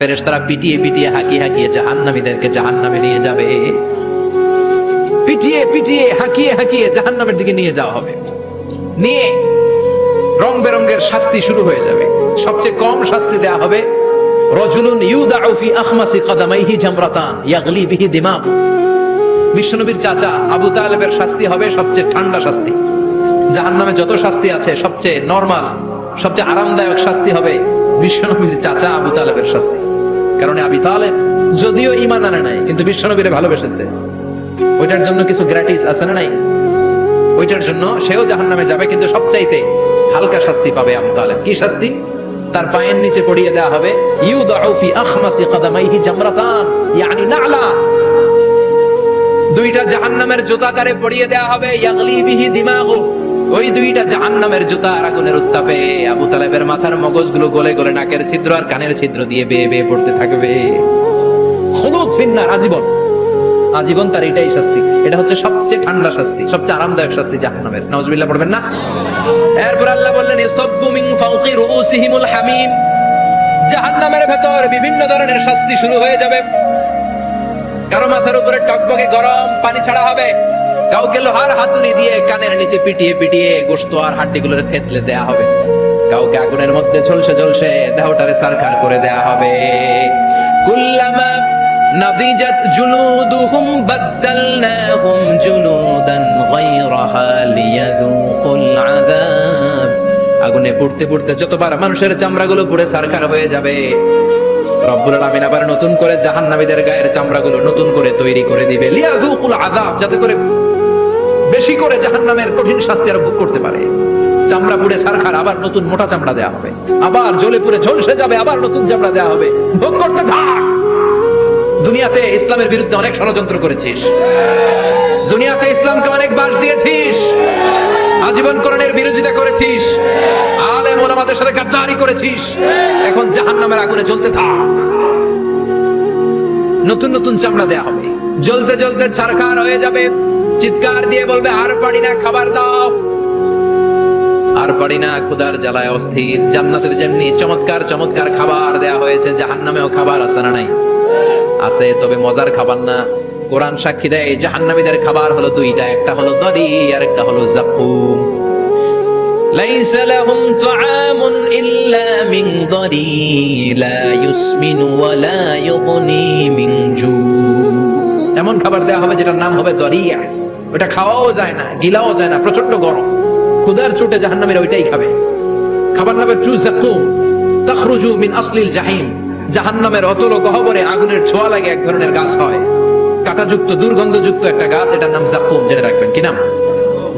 ফেরেশতারা পিটিয়ে পিটিয়ে হাঁকিয়ে হাঁকিয়ে জাহান্নামীদেরকে জাহান্নামে নিয়ে যাবে। পিটিয়ে পিটিয়ে হাঁকিয়ে হাঁকিয়ে জাহান্নামের দিকে নিয়ে যাওয়া হবে। নিয়ে রং বেরঙের শাস্তি শুরু হয়ে যাবে। সবচেয়ে কম শাস্তি দেয়া হবে রাজুলুন ইউদাউ ফি আখমাসি কদামাইহি জামরাতান ইয়াগলি বিহি দিমাগ। বিশ্বনবীর চাচা আবু তালেবের শাস্তি হবে সবচেয়ে ঠান্ডা শাস্তি। জাহান্নামে যত শাস্তি আছে সবচেয়ে নরমাল, সবচেয়ে আরামদায়ক শাস্তি হবে বিশ্বনবীর চাচা আবু তালেবের শাস্তি। কারণ আবু তালেব যদিও ঈমান আনে নাই, কিন্তু বিশ্বনবীরে ভালোবেসেছে। ওইটার জন্য কিছু গ্র্যাটিস আছে না নাই? ওইটার জন্য সেও জাহান্নামে যাবে, কিন্তু সবচাইতে হালকা শাস্তি পাবে আবু তালেব। কি শাস্তি? তার পায়ের নিচে পড়িয়ে দেওয়া হবে ইউদাউ ফি আখমাসি কদামাইহি জামরাতান ইয়ানি নালা। দুইটা জাহান্নামের জুতা তারে পড়িয়ে দেওয়া হবে ইয়াগলি বিহি দিমাগু। ওই দুইটা জাহান্নামের জুতার আগুনের উত্তাপে আবু তালেবের মাথার মগজগুলো গলে গলে নাকের ছিদ্র আর কানের ছিদ্র দিয়ে বেয়ে বেয়ে পড়তে থাকবে। খুলুদ ফিন্নার, আজীবন আজীবন তার এটাই শাস্তি। এটা হচ্ছে সবচেয়ে ঠান্ডা শাস্তি, সবচেয়ে আরামদায়ক শাস্তি জাহান্নামের। নাউজুবিল্লাহ পড়বেন না? এরপর আল্লাহ বললেন ইসাব্বু মিন ফাওকি রুউসিহিমুল হামিম। জাহান্নামের ভেতর বিভিন্ন ধরনের শাস্তি শুরু হয়ে যাবে। কারো মাথার উপরে টকবকে গরম পানি ছাড়া হবে, কাউকে লোহার হাতুড়ি দিয়ে কানের নিচে পিটিয়ে পিটিয়ে গোশত আর হাড্ডিগুলোরে থেতলে দেয়া হবে, কাউকে আগুনের মধ্যে ঝলসে ঝলসে দেহটারে সারখার করে দেয়া হবে। কুল্লামা নাদিজাত জুলুদুহুম বাদদালনাহুম জুলুদান গায়রাহা লিয়াযুকুল আযাব। আগুনে পুড়তে পুড়তে যতবার মানুষের চামড়াগুলো পুড়ে সারখার হয়ে যাবে, রব্বুল আলামিন আবার নতুন করে জাহান্নামীদের গায়ের চামড়াগুলো নতুন করে তৈরি করে দিবে লিয়াযুকুল আযাব, যাতে করে বেশি করে জাহান্নামের কঠিন শাস্তি আর ভোগ করতে পারে। চামড়া পুড়ে সারখার, আবার নতুন মোটা চামড়া দেয়া হবে, আবার জ্বলে পুড়ে ঝলসে যাবে, আবার নতুন চামড়া দেয়া হবে। ভোগ করতে থাক। দুনিয়াতে ইসলামের বিরুদ্ধে অনেক ষড়যন্ত্র করেছিস, দুনিয়াতে ইসলামকে অনেক বাস দিয়েছিস, আজীবন কোরআনের বিরোধিতা করেছিস, আলেম ওলামাদের সাথে গাদ্দারি করেছিস। এখন জাহান্নামের আগুনে জ্বলতে থাক। নতুন নতুন চামড়া দেয়া হবে, জ্বলতে জ্বলতে ছারখার হয়ে যাবে। চিৎকার দিয়ে বলবে আর পারি না, খাবার দাও। আর পারি না, ক্ষুধার জ্বালায় অস্থির। জান্নাতের যেমনি চমৎকার চমৎকার খাবার দেয়া হয়েছে, জাহান্নামেও খাবার আছে না নাই? আছে, তবে মজার খাবার না। কোরআন সাক্ষী দেয় জাহান্নামীদের খাবার হলো দুইটা, একটা হলো দরি আর একটা হলো যাকুম। লাইসা লাহুম তুআমুন ইল্লা মিন দরি লা ইউসমিনু ওয়া লা ইউগনি মিন জু। এমন খাবার দেয়া হবে যেটার নাম হবে দরিয়া। ওটা খাওয়াও যায় না, গিলাও যায় না, প্রচন্ড গরম। ক্ষুধার চোটে জাহান্নামীরা ওইটাই খাবে। খাবার নামে টু যাকুম তাখরুজু মিন আসলিল জাহিম। জাহান্নামের অতল গহ্বরে আগুনের ছোঁয়া লাগে এক ধরনের গাছ হয়, কাঁটাযুক্ত দুর্গন্ধযুক্ত একটা গাছ, এটার নাম যাকুম। জেনে রাখবেন। কি নাম?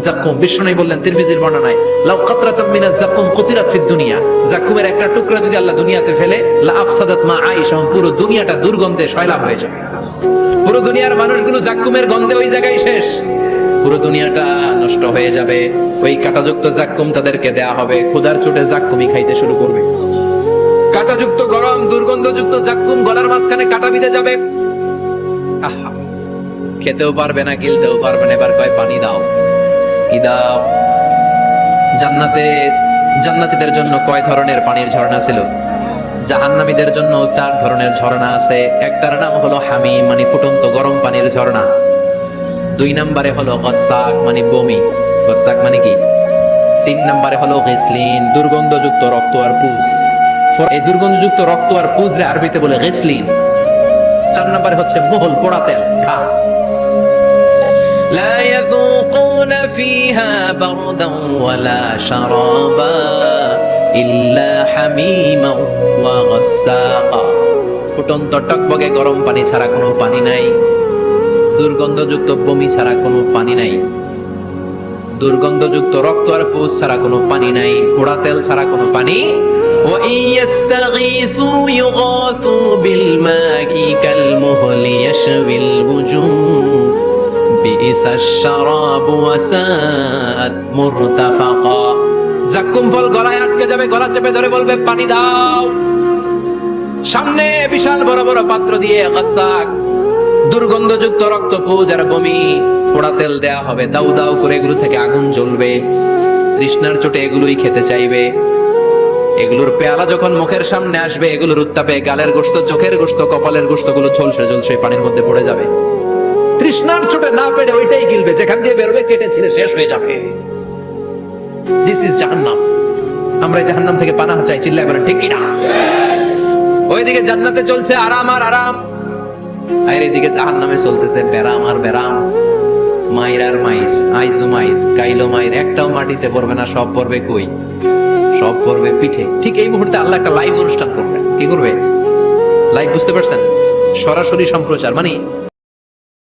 যাকুম। বিষ্ণু বললেন তিরমিজির বর্ণনায়, লাউ কাতরাতাম মিনাজ যাকুম কুতিরাত ফিদ দুনিয়া। যাকুমের একটা টুকরা যদি আল্লাহ দুনিয়াতে ফেলে, লা আফসাদাত মা আইশা, পুরো দুনিয়াটা দুর্গন্ধে সয়লাব হয়ে যাবে। পুরো দুনিয়ার মানুষগুলো যাকুমের গন্ধে ওই জায়গায় শেষ, পুরো দুনিয়াটা নষ্ট হয়ে যাবে। ওই কাঁটাযুক্ত যাকুম তাদেরকে দেয়া হবে। ক্ষুধার চোটে যাকুমই খাইতে শুরু করবে। কাঁটাযুক্ত গরম দুর্গন্ধযুক্ত যাকুম গলার মাঝখানে কাঁটা বিঁধে যাবে। আহা, খেতেও পারবে না, গিলতেও পারবে না। এবার কয় পানি দাও। কি দাও? জান্নাতীদের জন্য কয় ধরনের পানির ঝর্ণা ছিল? জাহান্নামীদের জন্য 4 ধরনের ঝর্ণা আছে। একটার নাম হলো হামিম, মানে ফুটন্ত গরম পানির ঝর্ণা। 2 নম্বরে হলো গাসাক, মানে বমি। গাসাক মানে কি? 3 নম্বরে হলো গিসলিন, দুর্গন্ধযুক্ত রক্ত আর পুজ। এই দুর্গন্ধযুক্ত রক্ত আর পুজ রে আরবিতে বলে গিসলিন। 4 নম্বরে হচ্ছে মোহল, পোড়া তেল। খা। لا يذوقون فيها بردا ولا شرابا إلا حميما وغساقا। ফুটন্ত টকবগে গরম পানি ছাড়া কোনো পানি নাই, দুর্গন্ধযুক্ত বমি ছাড়া কোনো পানি নাই, দুর্গন্ধযুক্ত রক্ত আর পুজ ছাড়া কোনো পানি নাই, পোড়া তেল ছাড়া কোনো পানি। وإن يستغيثوا يغاثوا بالماء كالمهل يشوي الوجوه بئس الشراب وساءت مرتفقا। যাকুম ফল গলায় আটকে যাবে, গলা চেপে ধরে বলবে পানি দাও। সামনে বিশাল বড় বড় পাত্র দিয়ে গাসাক, দুর্গন্ধযুক্ত রক্ত, পুজ আর বমি, পোড়া তেল দেয়া হবে। দাউ দাউ করে এগুলো থেকে আগুন জ্বলবে। তৃষ্ণার চোটে এগুলোই খেতে চাইবে। এগুলোর পেয়ালা যখন মুখের সামনে আসবে, এগুলোর উত্তাপে গালের গোশত, চোখের গোশত, কপালের গোশত গুলো ঝলসে ঝলসে পানির মধ্যে পড়ে যাবে। তৃষ্ণার চোটে না পেরে ওইটাই গিলবে, যেখান দিয়ে বেরোবে কেটে ছিঁড়ে শেষ হয়ে যাবে। দিস ইজ জাহান্নাম। আমরা জাহান্নাম থেকে পানাহ চাই, চিল্লায় বলেন ঠিক কিনা? ওইদিকে জান্নাতে চলছে আরাম আর আরাম, আর এদিকে জাহান্নামে চলতেছে বেরাম আর বেরাম, মাইর আর মাইর, আইজো মাইর, কাইলো মাইর। একটাও মাটিতে পড়বে না, সব পড়বে কই? সব পড়বে পিঠে। ঠিক এই মুহূর্তে আল্লাহ একটা লাইভ অনুষ্ঠান করবে। কি করবে? লাইভ, বুঝতে পারছেন? সরাসরি সম্প্রচার, মানে